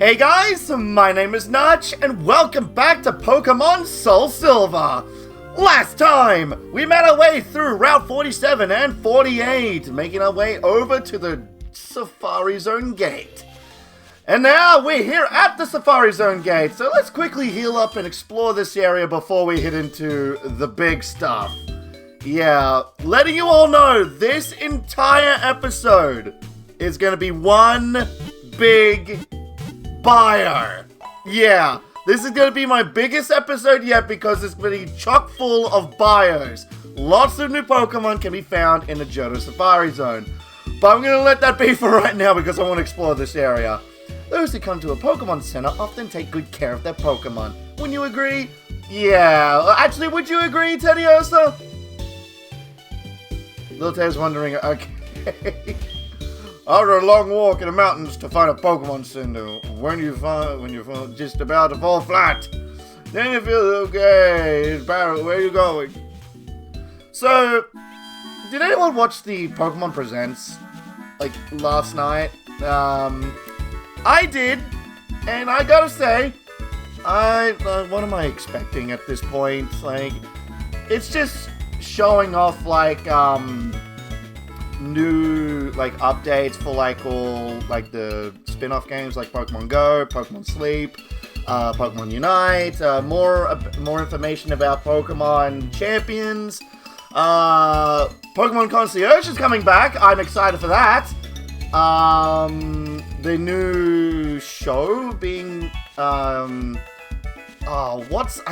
Hey guys, my name is Notch, and welcome back to Pokemon SoulSilver! Last time, we made our way through Route 47 and 48, making our way over to the Safari Zone gate. And now we're here at the Safari Zone gate, so let's quickly heal up and explore this area before we hit into the big stuff. Yeah, letting you all know, this entire episode is going to be one big bio. Yeah, this is going to be my biggest episode yet because it's going to be chock full of bios. Lots of new Pokemon can be found in the Johto Safari Zone. But I'm going to let that be for right now because I want to explore this area. Those who come to a Pokemon Center often take good care of their Pokemon. Wouldn't you agree? Yeah. Actually, would you agree, Tediosa? Little Ted's wondering, okay. After a long walk in the mountains to find a Pokemon Center, when you find just about to fall flat, then you feel okay. It's bad. Where are you going? So, did anyone watch the Pokemon Presents like last night? I did, and I gotta say, what am I expecting at this point? Like, it's just showing off like new like updates for like all like the spin-off games like Pokemon Go, Pokemon Sleep, Pokemon Unite, more information about Pokemon Champions. Pokemon Concierge is coming back. I'm excited for that. The new show being I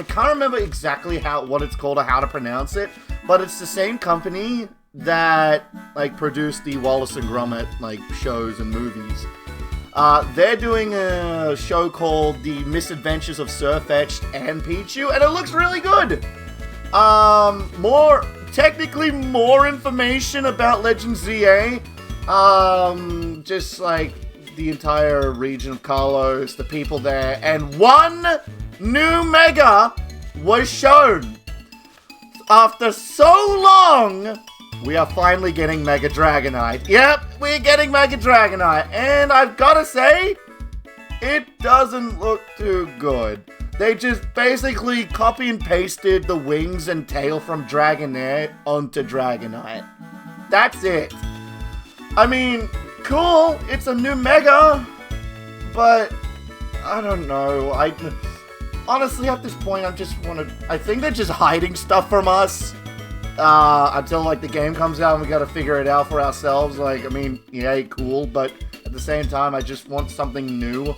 can't remember exactly what it's called or how to pronounce it, but it's the same company that like produced the Wallace and Gromit like shows and movies. They're doing a show called The Misadventures of Sirfetch'd and Pichu, and it looks really good. Technically more information about Legend ZA. Just like the entire region of Kalos, the people there, and one new Mega was shown. After so long, we are finally getting Mega Dragonite. Yep, we're getting Mega Dragonite. And I've gotta say, it doesn't look too good. They just basically copy and pasted the wings and tail from Dragonair onto Dragonite. That's it. I mean, cool, it's a new Mega, but I don't know. Honestly, at this point, I think they're just hiding stuff from us. Until like the game comes out and we gotta figure it out for ourselves. Like, I mean, yeah, cool, but at the same time, I just want something new.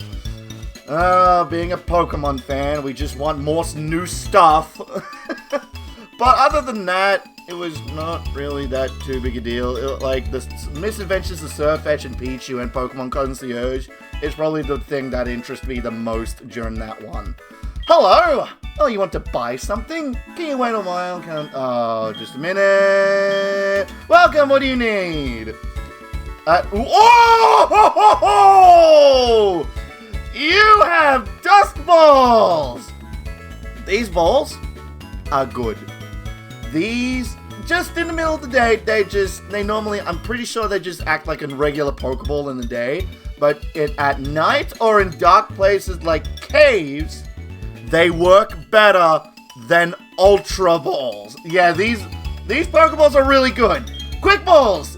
Being a Pokemon fan, we just want more new stuff. But other than that, it was not really that too big a deal. Like, the Misadventures of Sirfetch'd and Pichu and Pokemon Concierge is probably the thing that interests me the most during that one. Hello! Oh, you want to buy something? Can you wait a while? Oh, just a minute. Welcome, what do you need? Oh! You have dust balls! These balls are good. These, just in the middle of the day, they normally, I'm pretty sure they just act like a regular Pokeball in the day, but at night or in dark places like caves, they work better than Ultra Balls. Yeah, these Pokeballs are really good. Quick Balls!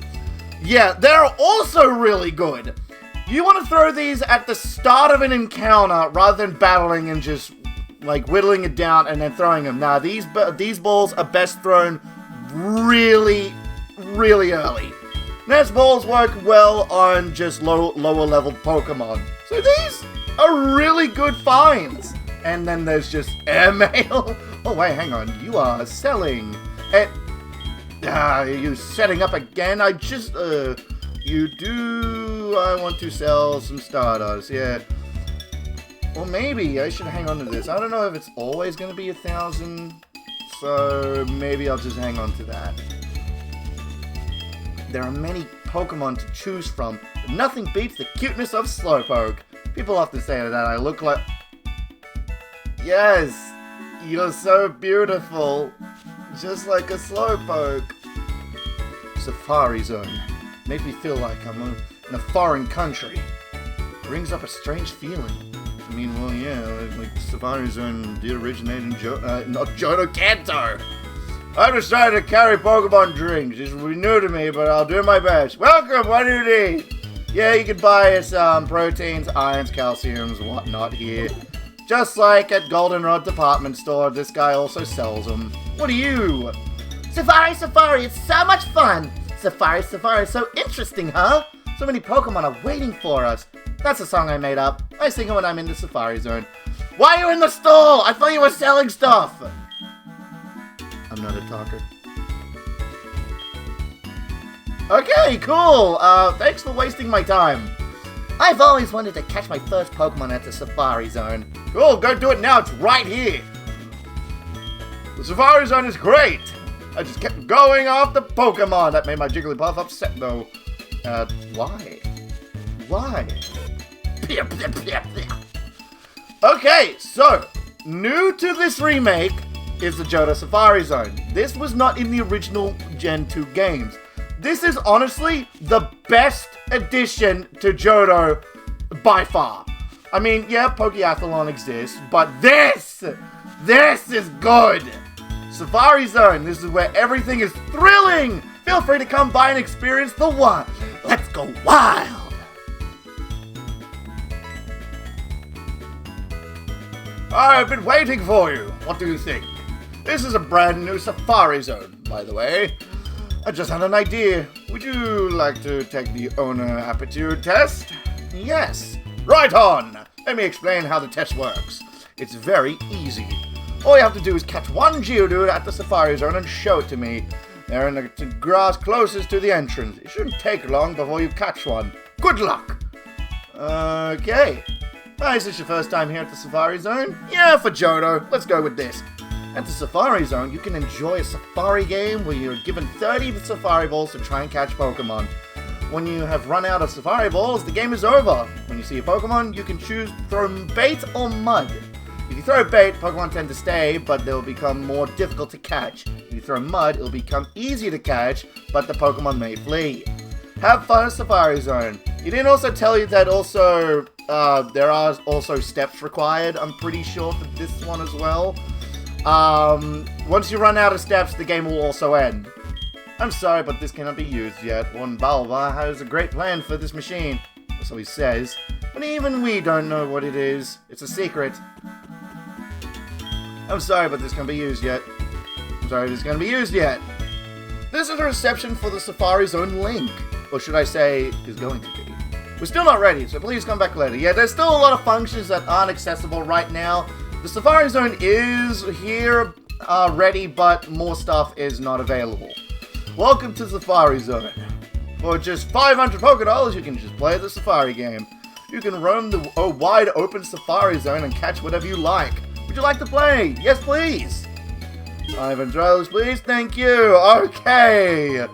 Yeah, they're also really good. You want to throw these at the start of an encounter rather than battling and just like whittling it down and then throwing them. Now, these balls are best thrown really, really early. Nest balls work well on just lower level Pokemon. So these are really good finds. And then there's just airmail. Oh, wait, hang on. You are selling. Are you setting up again? I want to sell some Stardust, yeah. Well, maybe I should hang on to this. I don't know if it's always going to be 1,000. So maybe I'll just hang on to that. There are many Pokemon to choose from, but nothing beats the cuteness of Slowpoke. People often say that I look like... Yes, you're so beautiful, just like a Slowpoke. Safari Zone. Make me feel like I'm in a foreign country. brings up a strange feeling. I mean, well, yeah, like Safari Zone did originate in not Johto Kanto. I've decided to carry Pokemon drinks. This will be new to me, but I'll do my best. Welcome, what do you need? Yeah, you can buy some proteins, irons, calciums, whatnot here. Just like at Goldenrod Department Store, this guy also sells them. What are you? Safari, Safari, it's so much fun. Safari, Safari, so interesting, huh? So many Pokemon are waiting for us. That's a song I made up. I sing it when I'm in the Safari Zone. Why are you in the stall? I thought you were selling stuff. I'm not a talker. Okay, cool. Thanks for wasting my time. I've always wanted to catch my first Pokemon at the Safari Zone. Cool, go do it now. It's right here. The Safari Zone is great. I just kept going off the Pokemon. That made my Jigglypuff upset, though. Why? Why? Okay, so, new to this remake is the Johto Safari Zone. This was not in the original Gen 2 games. This is honestly the best addition to Johto by far. I mean, yeah, Pokeathlon exists, but this is good. Safari Zone, this is where everything is thrilling. Feel free to come by and experience the wild. Let's go wild. I've been waiting for you. What do you think? This is a brand new Safari Zone, by the way. I just had an idea. Would you like to take the owner aptitude test? Yes. Right on. Let me explain how the test works. It's very easy. All you have to do is catch one Geodude at the Safari Zone and show it to me. They're in the grass closest to the entrance. It shouldn't take long before you catch one. Good luck. Okay. Is this your first time here at the Safari Zone? Yeah, for Johto. Let's go with this. At the Safari Zone, you can enjoy a safari game where you're given 30 Safari Balls to try and catch Pokemon. When you have run out of Safari Balls, the game is over. When you see a Pokemon, you can choose throw bait or mud. If you throw bait, Pokemon tend to stay, but they'll become more difficult to catch. If you throw mud, it'll become easier to catch, but the Pokemon may flee. Have fun at Safari Zone. He didn't also tell you that also there are also steps required, I'm pretty sure, for this one as well. Once you run out of steps, the game will also end. I'm sorry, but this cannot be used yet. One Balva has a great plan for this machine. So he says. But even we don't know what it is. It's a secret. I'm sorry, but this can't be used yet. I'm sorry, this can't be used yet. This is a reception for the Safari Zone link. Or should I say, is going to be. We're still not ready, so please come back later. Yeah, there's still a lot of functions that aren't accessible right now. The Safari Zone is here, ready, but more stuff is not available. Welcome to Safari Zone. For just 500 Pokédollars, you can just play the Safari game. You can roam the wide open Safari Zone and catch whatever you like. Would you like to play? Yes, please. $500, please. Thank you. Okay.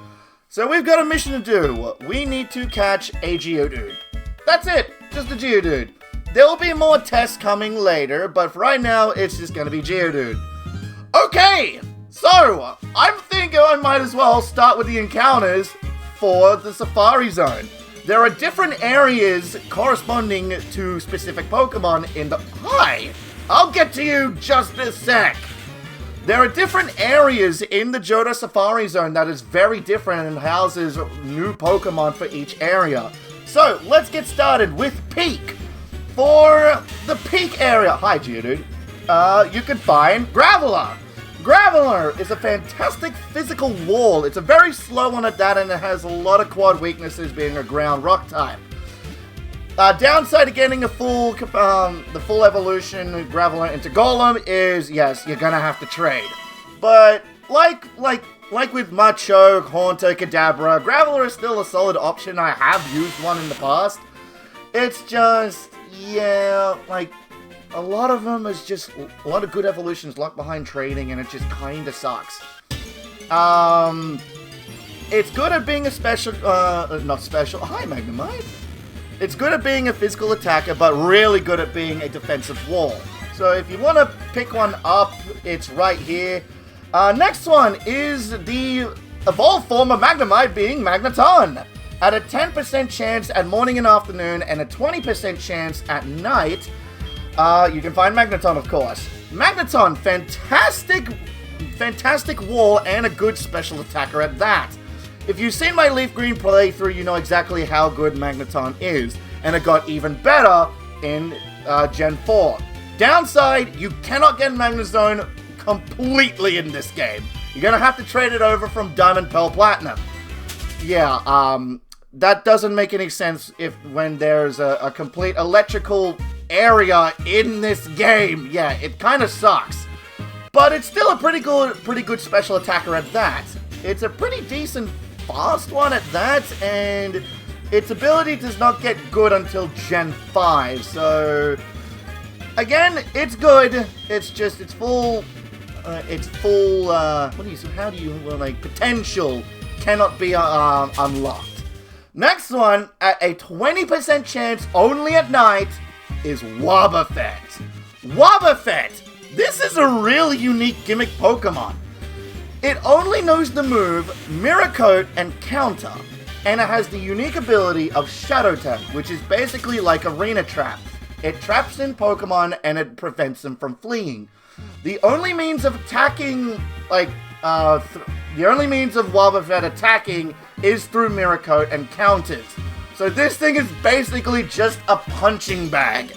So we've got a mission to do. We need to catch a Geodude. That's it. Just a Geodude. There will be more tests coming later, but for right now, it's just going to be Geodude. Okay. So, I'm thinking I might as well start with the encounters for the Safari Zone. There are different areas corresponding to specific Pokemon in the... Hi! I'll get to you just a sec. There are different areas in the Johto Safari Zone that is very different and houses new Pokemon for each area. So, let's get started with Peak. For the Peak area... Hi, Geodude. You can find Graveler. Graveler is a fantastic physical wall. It's a very slow one at that, and it has a lot of quad weaknesses, being a ground rock type. Downside of getting the full evolution Graveler into Golem is, yes, you're gonna have to trade. But like with Machoke, Haunter, Kadabra, Graveler is still a solid option. I have used one in the past. It's just, yeah, like, a lot of them is just, a lot of good evolutions locked behind trading, and it just kinda sucks. It's good at being a special, not special, hi Magnemite. It's good at being a physical attacker, but really good at being a defensive wall. So if you want to pick one up, it's right here. Next one is the evolved form of Magnemite being Magneton. At a 10% chance at morning and afternoon, and a 20% chance at night, you can find Magneton, of course. Magneton, fantastic wall and a good special attacker at that. If you've seen my Leaf Green playthrough, you know exactly how good Magneton is, and it got even better in Gen 4. Downside, you cannot get Magneton completely in this game. You're gonna have to trade it over from Diamond, Pearl, Platinum. Yeah, that doesn't make any sense when there's a complete electrical area in this game. Yeah, it kind of sucks. But it's still a pretty good special attacker at that. It's a pretty decent fast one at that, and its ability does not get good until Gen 5, so again, it's good. It's just its full potential cannot be unlocked. Next one, at a 20% chance only at night, is Wobbuffet. Wobbuffet! This is a really unique gimmick Pokemon. It only knows the move Mirror Coat and Counter, and it has the unique ability of Shadow Tap, which is basically like Arena Trap. It traps in Pokemon and it prevents them from fleeing. The only means of attacking, the only means of Wobbuffet attacking is through Mirror Coat and counters. So this thing is basically just a punching bag.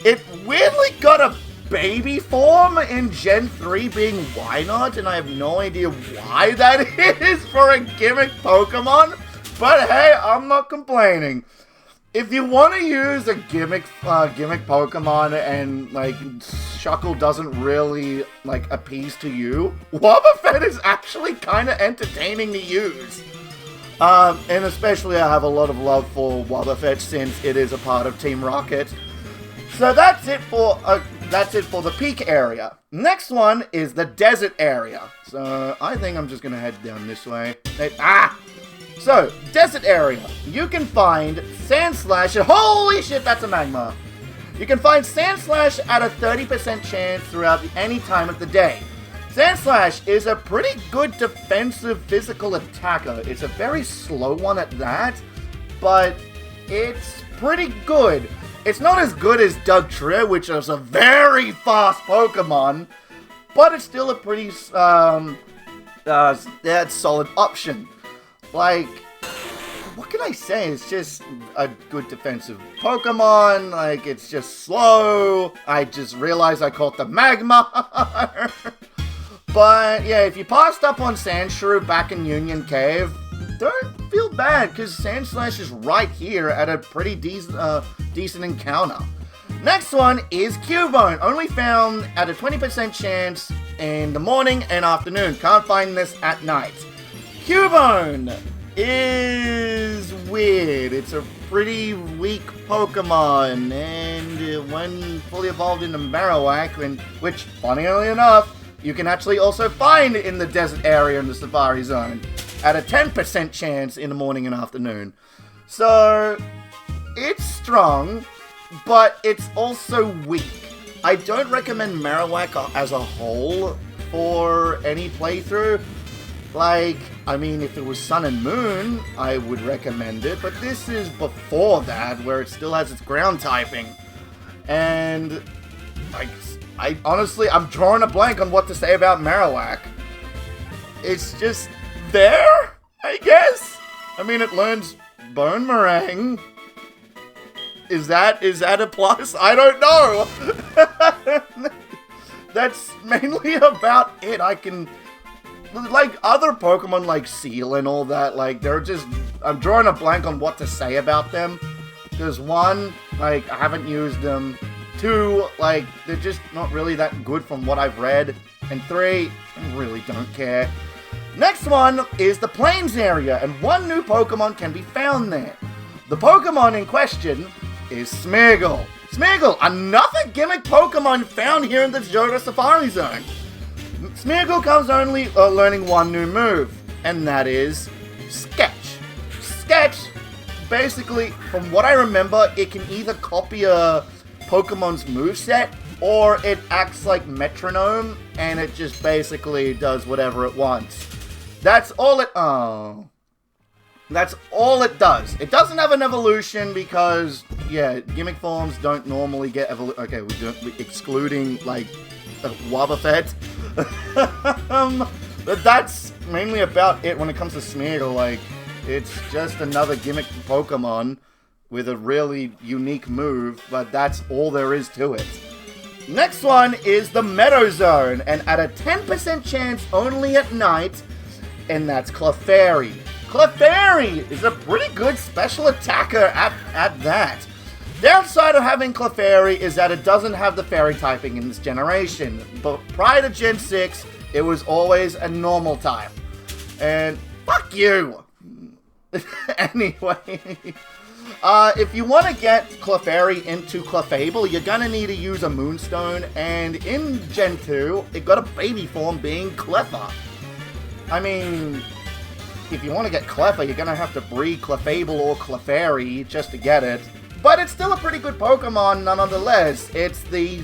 It weirdly got a baby form in Gen 3 being Wynot, and I have no idea why that is for a gimmick Pokemon, but hey, I'm not complaining. If you want to use a gimmick Pokemon and, Shuckle doesn't really, appease to you, Wobbuffet is actually kind of entertaining to use. And especially I have a lot of love for Wobbuffet since it is a part of Team Rocket. So that's it for the peak area. Next one is the desert area. So I think I'm just going to head down this way. So, desert area. You can find Sandslash. Holy shit, that's a Magma. You can find Sandslash at a 30% chance throughout any time of the day. Sandslash is a pretty good defensive physical attacker. It's a very slow one at that, but it's pretty good. It's not as good as Dugtrio, which is a very fast Pokemon, but it's still a pretty solid option. What can I say? It's just a good defensive Pokemon. It's just slow. I just realized I called the Magma. But, yeah, if you passed up on Sandshrew back in Union Cave, don't feel bad, because Sandslash is right here at a pretty decent encounter. Next one is Cubone, only found at a 20% chance in the morning and afternoon. Can't find this at night. Cubone is weird. It's a pretty weak Pokemon, and when fully evolved into Marowak, which, funnily enough, you can actually also find in the desert area in the Safari Zone, at a 10% chance in the morning and afternoon. So, it's strong, but it's also weak. I don't recommend Marowak as a whole for any playthrough. If it was Sun and Moon, I would recommend it, but this is before that, where it still has its ground typing. And, I'm drawing a blank on what to say about Marowak. It's just there, I guess? It learns Bone Meringue. Is that a plus? I don't know! That's mainly about it. I can... other Pokemon like Seal and all that, I'm drawing a blank on what to say about them. Because one, I haven't used them. Two, they're just not really that good from what I've read. And three, I really don't care. Next one is the Plains area, and one new Pokemon can be found there. The Pokemon in question is Smeargle. Smeargle, another gimmick Pokemon found here in the Johto Safari Zone. Smeargle comes only learning one new move, and that is Sketch. Sketch, basically, from what I remember, it can either copy a Pokemon's moveset, or it acts like metronome, and it just basically does whatever it wants. That's all it... Oh. That's all it does. It doesn't have an evolution because, yeah, gimmick forms don't normally get okay, excluding, like, Wobbuffet. But that's mainly about it when it comes to Smeargle. Like, it's just another gimmick Pokemon with a really unique move, but that's all there is to it. Next one is the Meadow Zone, and at a 10% chance only at night, and that's Clefairy. Clefairy is a pretty good special attacker at that. Downside of having Clefairy is that it doesn't have the fairy typing in this generation, but prior to Gen 6, it was always a normal type. And fuck you! Anyway, if you want to get Clefairy into Clefable, you're gonna need to use a Moonstone, and in Gen 2, it got a baby form being Cleffa. I mean, if you want to get Cleffa, you're gonna have to breed Clefable or Clefairy just to get it. But it's still a pretty good Pokemon nonetheless. It's the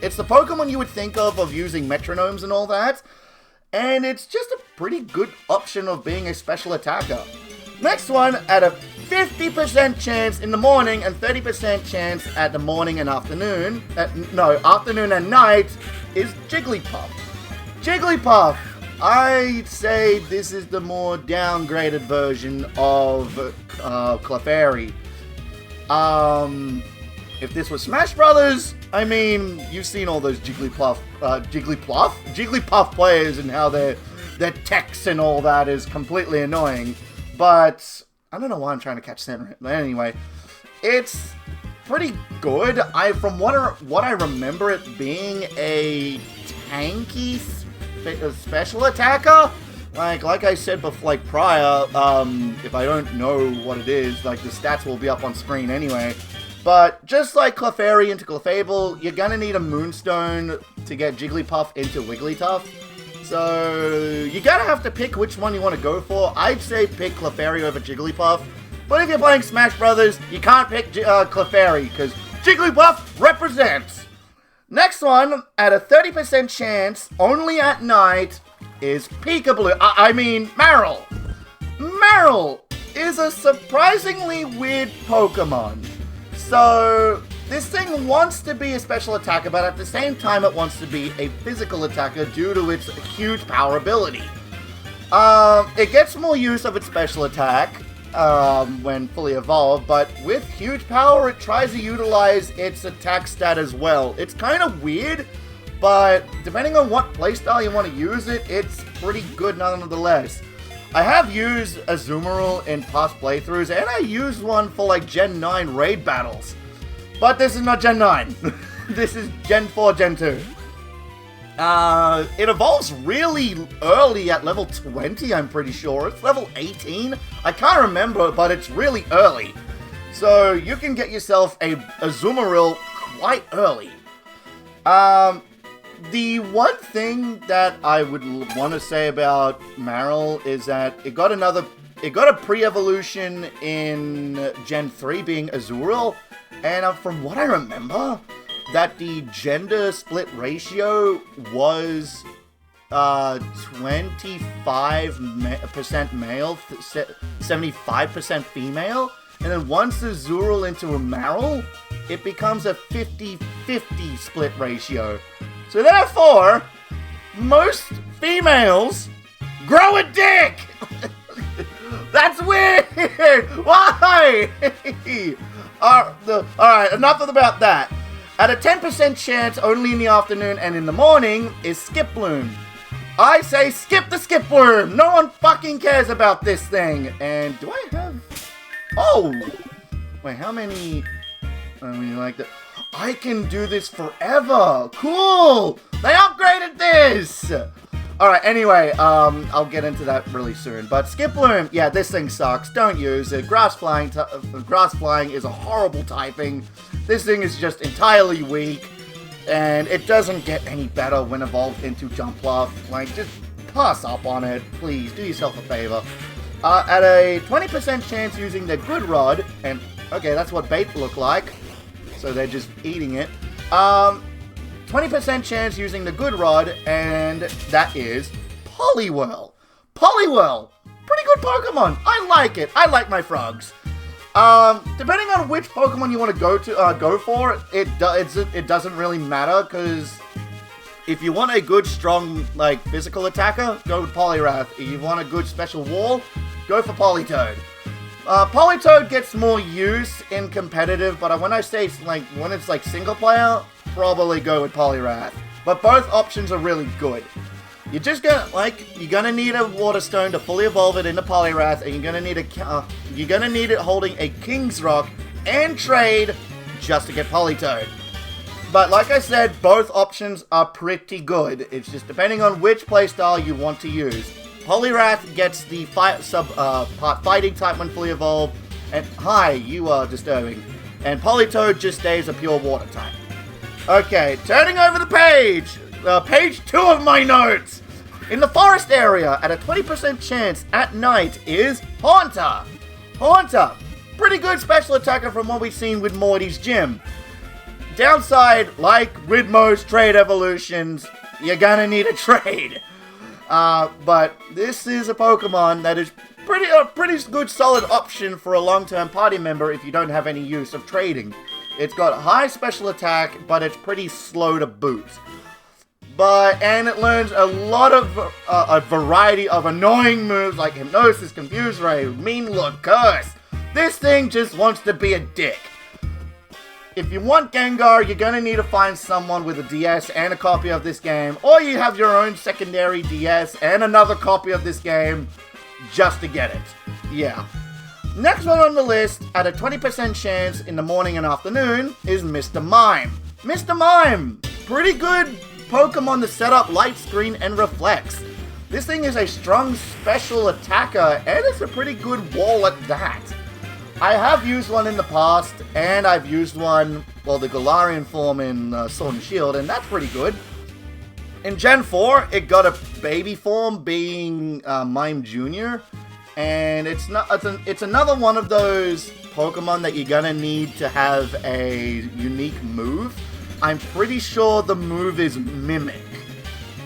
Pokemon you would think of using metronomes and all that. And it's just a pretty good option of being a special attacker. Next one, at a 50% chance in the morning and 30% chance at the morning and afternoon. Afternoon and night is Jigglypuff. Jigglypuff! I'd say this is the more downgraded version of Clefairy. If this was Smash Brothers, I mean, you've seen all those Jigglypuff players and how their text and all that is completely annoying. But I don't know why I'm trying to catch center. But anyway, it's pretty good. From what I remember it being a tanky special attacker. Like I said before, prior, if I don't know what it is, the stats will be up on screen anyway. But just like Clefairy into Clefable, you're gonna need a Moonstone to get Jigglypuff into Wigglytuff. So you're gonna have to pick which one you want to go for. I'd say pick Clefairy over Jigglypuff. But if you're playing Smash Brothers, you can't pick Clefairy, because Jigglypuff represents. Next one, at a 30% chance, only at night, is Peekaboo. Marill. Marill is a surprisingly weird Pokemon. So, this thing wants to be a special attacker, but at the same time it wants to be a physical attacker due to its huge power ability. It gets more use of its special attack when fully evolved, but with huge power it tries to utilize its attack stat as well. It's kind of weird, but depending on what playstyle you want to use it, it's pretty good nonetheless. I have used Azumarill in past playthroughs, and I used one for Gen 9 raid battles. But this is not Gen 9. This is Gen 4, Gen 2. It evolves really early at level 20, I'm pretty sure. It's level 18. I can't remember, but it's really early. So you can get yourself a Azumarill quite early. The one thing that I would want to say about Marill is that it got a pre-evolution in Gen 3 being Azurill, and from what I remember, that the gender split ratio was 25% male, 75% female, and then once the Azurill into a Marill, it becomes a 50-50 split ratio. So therefore, most females grow a dick! That's weird! Why? Alright, enough about that. At a 10% chance, only in the afternoon and in the morning, is Skiploom. I say skip the Skiploom! No one fucking cares about this thing. And do I have... Oh! Wait, how many... I can do this forever! Cool! They upgraded this! Alright, anyway, I'll get into that really soon. But Skiploom, yeah, this thing sucks. Don't use it. Grass Flying is a horrible typing. This thing is just entirely weak. And it doesn't get any better when evolved into Jumpluff. Just pass up on it. Please, do yourself a favor. At a 20% chance using the Good Rod, and, okay, that's what bait look like. So they're just eating it. 20% chance using the Good Rod, and that is Poliwhirl. Poliwhirl, pretty good Pokemon. I like it. I like my frogs. Depending on which Pokemon you want to go for, it doesn't really matter, because if you want a good, strong, like, physical attacker, go with Poliwrath. If you want a good special wall, go for Politoed. Politoed gets more use in competitive, but when I say, like, when it's, like, single player, probably go with Poliwrath. But both options are really good. You're just you're gonna need a Water Stone to fully evolve it into Poliwrath, and you're gonna need it holding a King's Rock and trade just to get Politoed. But like I said, both options are pretty good. It's just depending on which playstyle you want to use. Poliwrath gets the fighting type when fully evolved, and hi, you are disturbing. And Politoed just stays a pure water type. Okay, turning over the page. Page 2 of my notes. In the forest area, at a 20% chance at night, is Haunter. Haunter, pretty good special attacker from what we've seen with Morty's gym. Downside, like with most trade evolutions, you're gonna need a trade. But this is a Pokemon that is a pretty good solid option for a long-term party member if you don't have any use of trading. It's got high special attack, but it's pretty slow to boot. And it learns a lot of a variety of annoying moves like Hypnosis, Confuse Ray, Mean Look, Curse. This thing just wants to be a dick. If you want Gengar, you're gonna need to find someone with a DS and a copy of this game, or you have your own secondary DS and another copy of this game just to get it. Yeah. Next one on the list, at a 20% chance in the morning and afternoon, is Mr. Mime. Mr. Mime, pretty good Pokemon to set up Light Screen and Reflex. This thing is a strong special attacker, and it's a pretty good wall at that. I have used one in the past, and I've used one, well, the Galarian form in Sword and Shield, and that's pretty good. In Gen 4, it got a baby form being Mime Jr., and it's another one of those Pokemon that you're gonna need to have a unique move. I'm pretty sure the move is Mimic.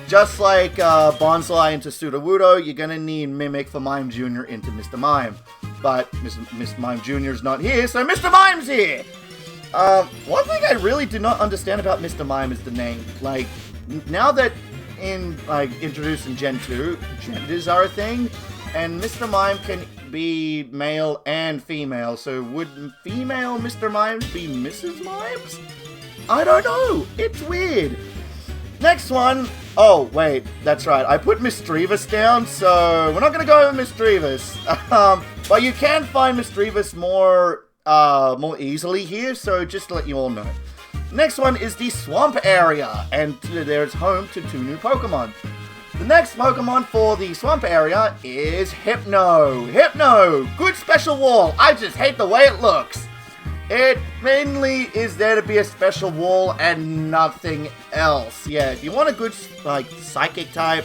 Just like Bonsai into Sudowoodo, you're gonna need Mimic for Mime Jr. into Mr. Mime. But Mr. Mime Jr. is not here, so Mr. Mime's here! One thing I really do not understand about Mr. Mime is the name. Like, now that introduced in Gen 2, genders are a thing, and Mr. Mime can be male and female, so would female Mr. Mimes be Mrs. Mimes? I don't know. It's weird. Next one. Oh, wait. That's right. I put Misdreavus down, so we're not going to go over Misdreavus. But you can find Misdreavus more easily here, so just to let you all know. Next one is the Swamp area, and there's home to 2 new Pokemon. The next Pokemon for the Swamp area is Hypno. Hypno! Good special wall. I just hate the way it looks. It mainly is there to be a special wall and nothing else. Yeah, if you want a good, psychic type,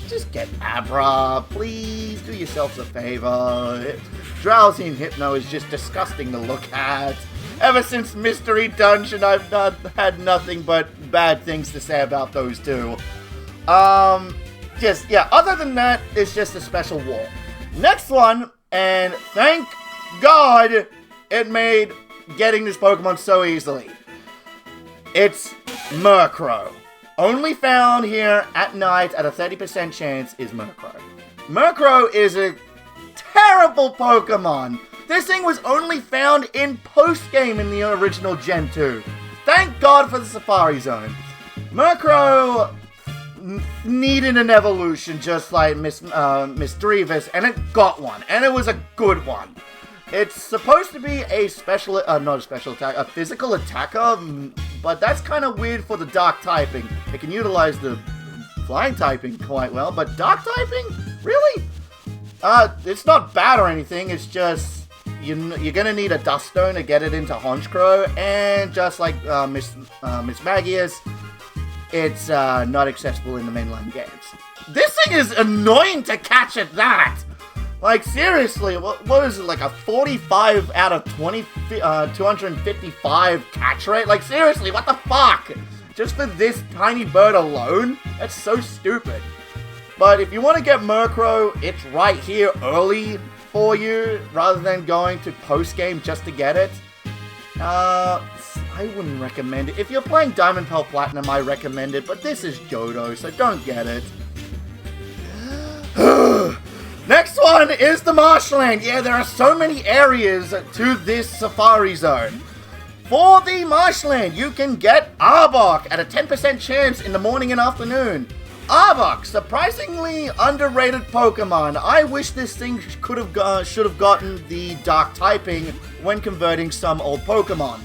just get Abra. Please do yourselves a favor. Drowsy and Hypno is just disgusting to look at. Ever since Mystery Dungeon, I've had nothing but bad things to say about those two. Other than that, it's just a special wall. Next one, and thank God it made getting this Pokemon so easily. It's Murkrow. Only found here at night at a 30% chance is Murkrow. Murkrow is a terrible Pokemon. This thing was only found in post-game in the original Gen 2. Thank God for the Safari Zone. Murkrow needed an evolution just like Misdreavus, and it got one, and it was a good one. It's supposed to be a a physical attacker, but that's kind of weird for the dark typing. It can utilize the flying typing quite well, but dark typing? Really? It's not bad or anything, it's just, you're gonna need a Dust Stone to get it into Honchkrow, and just like Miss Magius, it's not accessible in the mainline games. This thing is annoying to catch at that! Like, seriously, what is it, like a 45 out of 255 catch rate? Like, seriously, what the fuck? Just for this tiny bird alone? That's so stupid. But if you want to get Murkrow, it's right here early for you, rather than going to post-game just to get it. I wouldn't recommend it. If you're playing Diamond Pearl Platinum, I recommend it, but this is Johto, so don't get it. Next one is the Marshland. Yeah, there are so many areas to this Safari Zone. For the Marshland, you can get Arbok at a 10% chance in the morning and afternoon. Arbok, surprisingly underrated Pokemon. I wish this thing should have gotten the Dark typing when converting some old Pokemon.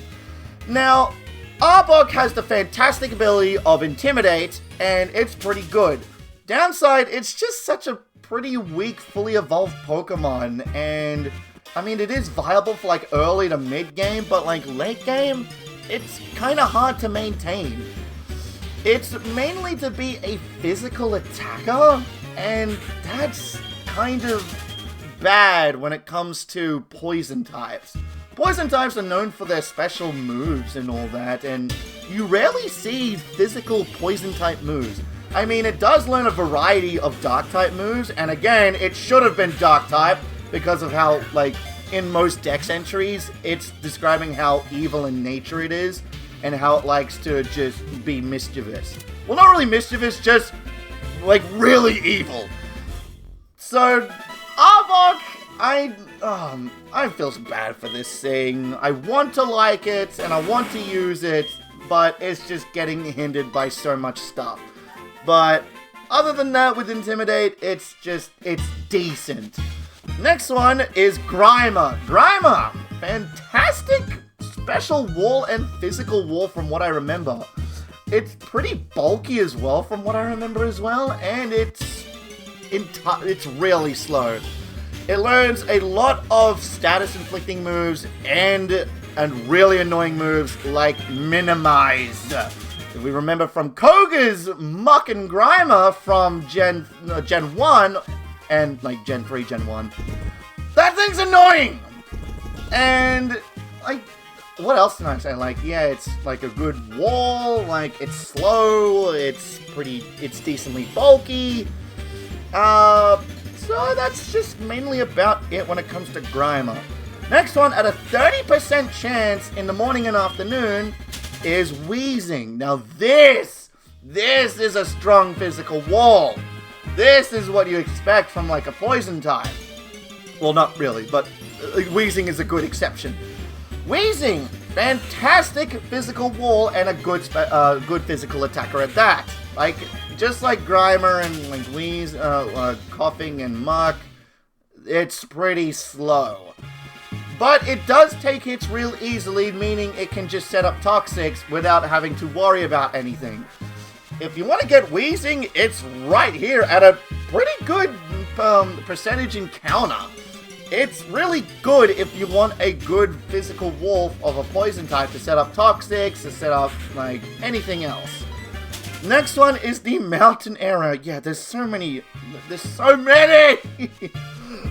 Now, Arbok has the fantastic ability of Intimidate, and it's pretty good. Downside, it's just such a pretty weak, fully evolved Pokemon, and I mean, it is viable for like early to mid game, but like late game, it's kind of hard to maintain. It's mainly to be a physical attacker, and that's kind of bad when it comes to poison types. Poison types are known for their special moves and all that, and you rarely see physical poison type moves. I mean, it does learn a variety of dark type moves, and again, it should have been dark type because of how, like, in most dex entries, it's describing how evil in nature it is, and how it likes to just be mischievous. Well, not really mischievous, just, like, really evil. So, Arbok, I feel bad for this thing. I want to like it, and I want to use it, but it's just getting hindered by so much stuff. But, other than that, with Intimidate, it's decent. Next one is Grimer. Grimer, fantastic special wall and physical wall from what I remember. It's pretty bulky as well from what I remember as well, and it's really slow. It learns a lot of status inflicting moves and really annoying moves like Minimize. If we remember from Koga's Muck and Grimer from Gen 1 and like Gen 3, Gen 1. That thing's annoying! And like, what else can I say? Like, yeah, it's like a good wall, like it's slow, it's decently bulky. So that's just mainly about it when it comes to Grimer. Next one, at a 30% chance in the morning and afternoon, is Wheezing. Now this is a strong physical wall. This is what you expect from like a poison type. Well, not really, but Wheezing is a good exception. Wheezing, fantastic physical wall and a good physical attacker at that. Like, just like Grimer and like Wheeze, Coughing and Muck, it's pretty slow. But it does take hits real easily, meaning it can just set up Toxics without having to worry about anything. If you want to get Wheezing, it's right here at a pretty good percentage encounter. It's really good if you want a good physical wall of a poison type to set up Toxics, to set up, like, anything else. Next one is the Mountain Area. Yeah, there's so many!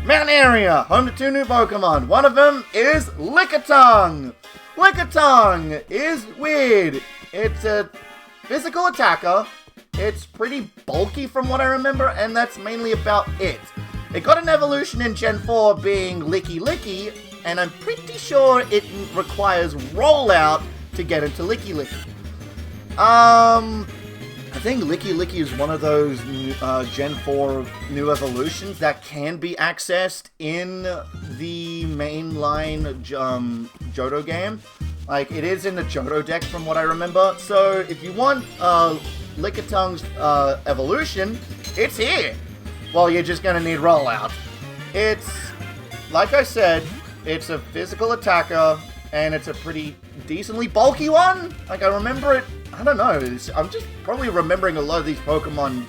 Mountain Area, home to 2 new Pokemon. One of them is Lickitung. Lickitung is weird. It's a physical attacker. It's pretty bulky from what I remember, and that's mainly about it. It got an evolution in Gen 4 being Licky Licky, and I'm pretty sure it requires Rollout to get into Licky Licky. I think Licky Licky is one of those Gen 4 new evolutions that can be accessed in the mainline Johto game. Like, it is in the Johto deck from what I remember. So, if you want Lickitung's evolution, it's here. Well, you're just gonna need Rollout. It's, like I said, it's a physical attacker, and it's a pretty decently bulky one. Like, I remember it, I don't know, I'm just probably remembering a lot of these Pokemon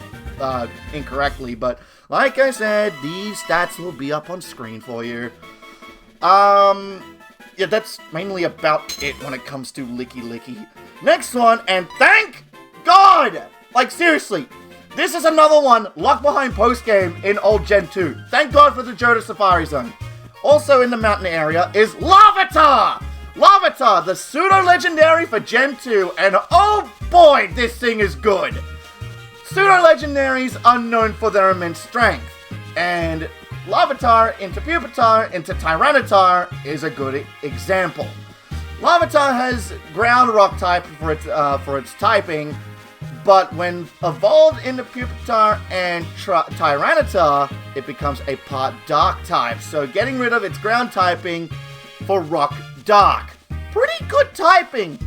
incorrectly, but like I said, these stats will be up on screen for you. Yeah, that's mainly about it when it comes to Licky Licky. Next one, and thank God! Like, seriously, this is another one locked behind post-game in old Gen 2. Thank God for the Johto Safari Zone. Also in the mountain area is Larvitar! Larvitar, the pseudo-legendary for Gen 2, and oh boy, this thing is good! Pseudo-legendaries are known for their immense strength, and Larvitar into Pupitar into Tyranitar is a good example. Larvitar has ground rock type for its typing, but when evolved into Pupitar and Tyranitar, it becomes a part dark type, so getting rid of its ground typing for rock dark. Pretty good typing!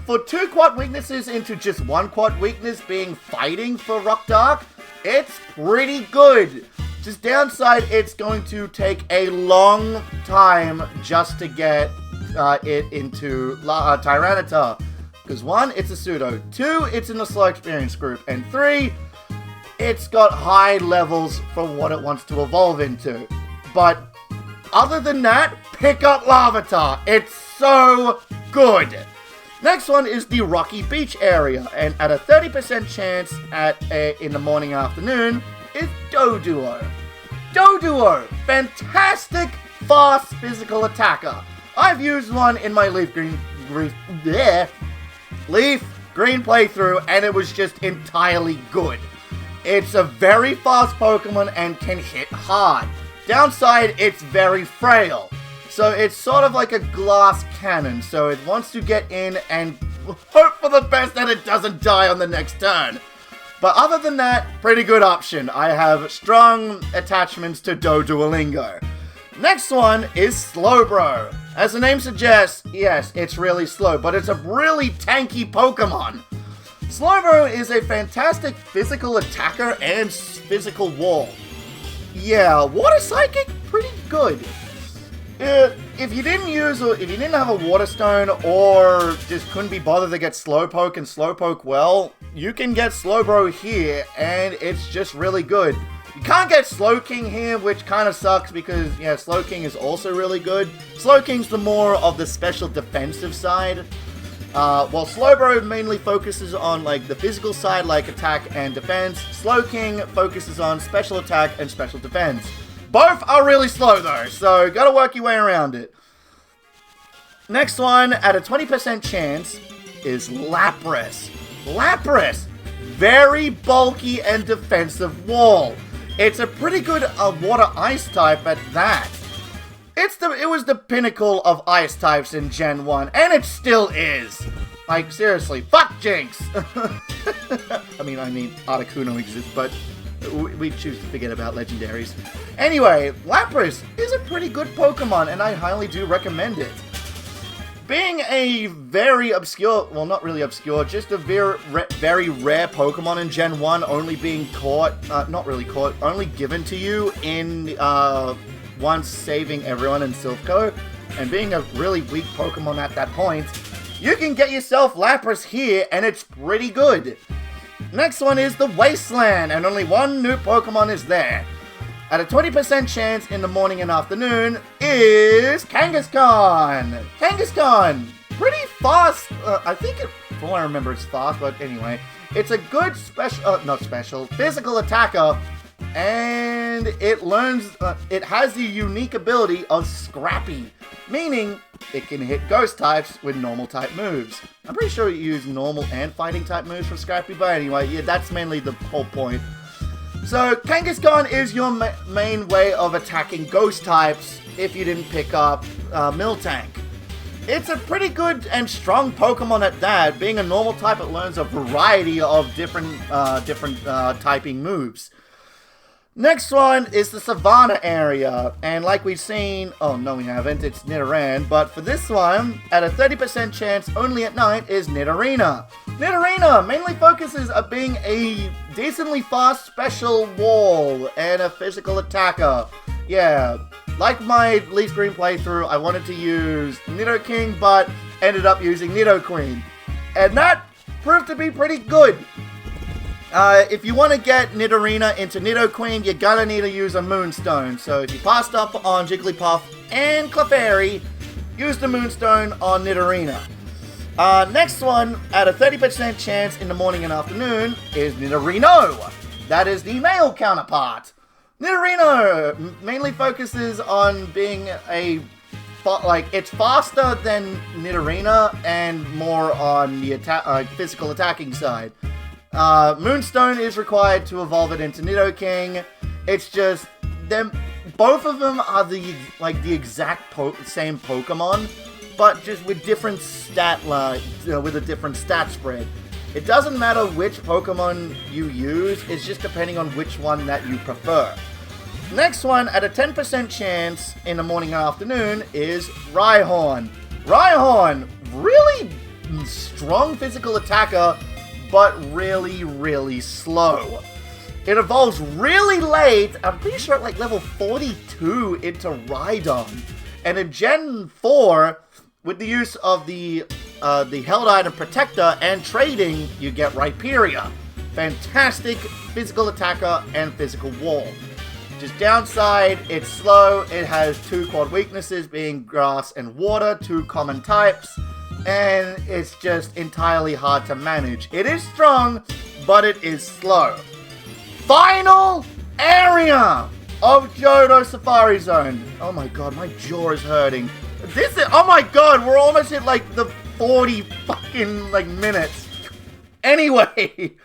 For 2 quad weaknesses into just 1 quad weakness being fighting for rock dark, it's pretty good. Just downside, it's going to take a long time just to get it into Tyranitar. Because 1, it's a pseudo. 2, it's in the slow experience group. And 3, it's got high levels for what it wants to evolve into. But other than that, pick up Larvitar. It's so good. Next one is the Rocky Beach area, and at a 30% chance in the morning afternoon is Doduo. Doduo, fantastic, fast physical attacker. I've used one in my Leaf Green playthrough, and it was just entirely good. It's a very fast Pokemon and can hit hard. Downside, it's very frail. So it's sort of like a glass cannon, so it wants to get in and hope for the best that it doesn't die on the next turn. But other than that, pretty good option. I have strong attachments to Doduolingo. Next one is Slowbro. As the name suggests, yes, it's really slow, but it's a really tanky Pokemon. Slowbro is a fantastic physical attacker and physical wall. Yeah, Water Psychic, pretty good. If you didn't have a Water Stone or just couldn't be bothered to get Slowpoke and Slowpoke well, you can get Slowbro here, and it's just really good. You can't get Slowking here, which kind of sucks because, yeah, Slowking is also really good. Slowking's the more of the special defensive side, while Slowbro mainly focuses on, like, the physical side, like attack and defense. Slowking focuses on special attack and special defense. Both are really slow though, so gotta work your way around it. Next one, at a 20% chance, is Lapras. Lapras, very bulky and defensive wall. It's a pretty good water-ice type at that. It was the pinnacle of ice types in Gen 1, and it still is. Like, seriously, fuck Jinx! I mean, Articuno exists, but we choose to forget about legendaries. Anyway, Lapras is a pretty good Pokemon, and I highly do recommend it. Being a very obscure, well, not really obscure, just a very rare Pokemon in Gen 1, only being caught, not really caught, only given to you in, once saving everyone in Silph, and being a really weak Pokemon at that point, you can get yourself Lapras here, and it's pretty good. Next one is the Wasteland, and only one new Pokemon is there. At a 20% chance in the morning and afternoon is Kangaskhan. Kangaskhan, pretty fast. I think, from what I remember, it's fast, but anyway. It's a good physical attacker, and it learns, it has the unique ability of Scrappy, meaning it can hit ghost types with normal type moves. I'm pretty sure you use normal and fighting type moves for Scrappy, but anyway, yeah, that's mainly the whole point. So, Kangaskhan is your main way of attacking ghost types if you didn't pick up Miltank. It's a pretty good and strong Pokemon at that. Being a normal type, it learns a variety of different typing moves. Next one is the Savannah area, and like we've seen, oh no we haven't, it's Nidoran, but for this one, at a 30% chance only at night is Nidorina. Nidorina mainly focuses on being a decently fast special wall and a physical attacker. Yeah, like my Leaf Green playthrough, I wanted to use Nidoking, but ended up using Nidoqueen, and that proved to be pretty good. If you want to get Nidorina into Nidoqueen, you're gonna need to use a Moonstone. So if you passed up on Jigglypuff and Clefairy, use the Moonstone on Nidorina. Next one, at a 30% chance in the morning and afternoon, is Nidorino. That is the male counterpart. Nidorino mainly focuses on being it's faster than Nidorina and more on the physical attacking side. Moonstone is required to evolve it into Nidoking. It's just them. Both of them are the exact same Pokemon, but just with different with a different stat spread. It doesn't matter which Pokemon you use, it's just depending on which one that you prefer. Next one, at a 10% chance in the morning and afternoon, is Rhyhorn. Rhyhorn, really strong physical attacker, but really, really slow. It evolves really late, I'm pretty sure at like level 42 into Rhydon. And in Gen 4, with the use of the Held Item Protector and trading, you get Rhyperior. Fantastic physical attacker and physical wall. Just downside, it's slow, it has 2 quad weaknesses being grass and water, 2 common types, and it's just entirely hard to manage. It is strong, but it is slow. Final area of Johto Safari Zone. Oh my god, my jaw is hurting. Oh my god, we're almost at like the 40 fucking minutes. Anyway,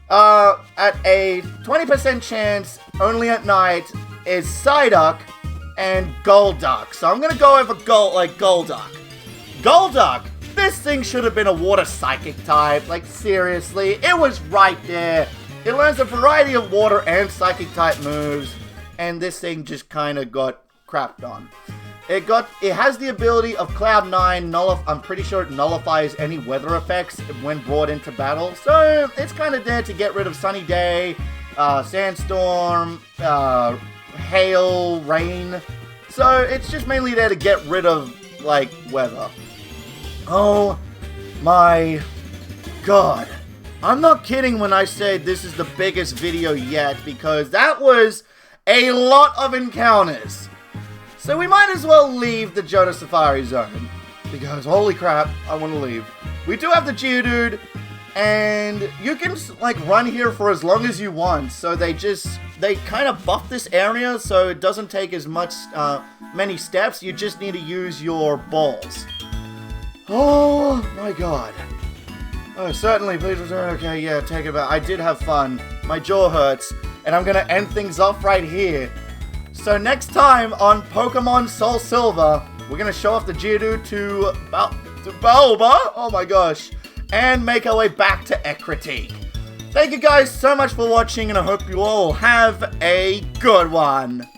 at a 20% chance, only at night, is Psyduck and Golduck. So I'm gonna go over Golduck. Golduck, this thing should have been a water psychic type. Like seriously, it was right there. It learns a variety of water and psychic type moves, and this thing just kind of got crapped on. It has the ability of Cloud 9, I'm pretty sure it nullifies any weather effects when brought into battle, so it's kind of there to get rid of Sunny Day, Sandstorm, Hail, Rain, so it's just mainly there to get rid of, weather. Oh my god. I'm not kidding when I say this is the biggest video yet, because that was a lot of encounters. So we might as well leave the Johto Safari Zone, because holy crap, I want to leave. We do have the Geodude, and you can run here for as long as you want. So they kind of buff this area so it doesn't take as many steps. You just need to use your balls. Oh my god. Oh, certainly, please return. Okay, yeah, take it back. I did have fun. My jaw hurts, and I'm gonna end things off right here. So next time on Pokemon SoulSilver, we're gonna show off the Geodude to Bulba, oh my gosh, and make our way back to Ecruteak. Thank you guys so much for watching, and I hope you all have a good one.